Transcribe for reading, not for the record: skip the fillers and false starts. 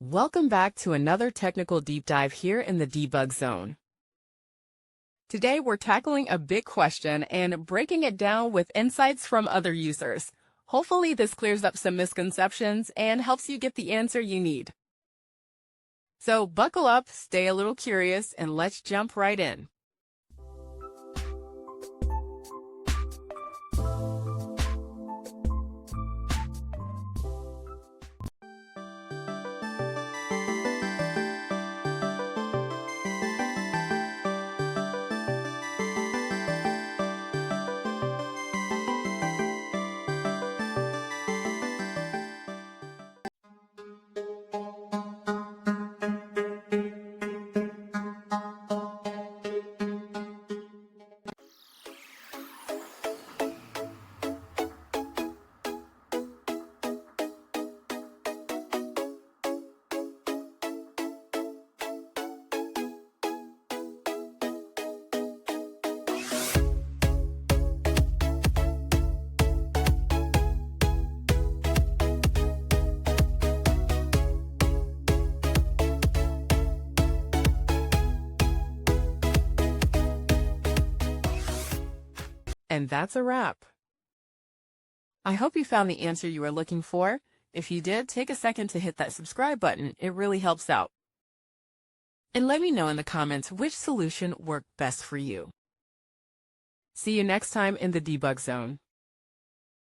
Welcome back to another technical deep dive here in the debug zone. Today we're tackling a big question and breaking it down with insights from other users. Hopefully this clears up some misconceptions and helps you get the answer you need. So buckle up, stay a little curious, and let's jump right in. And that's a wrap. I hope you found the answer you were looking for. If you did, take a second to hit that subscribe button. It really helps out. And let me know in the comments which solution worked best for you. See you next time in the debug zone.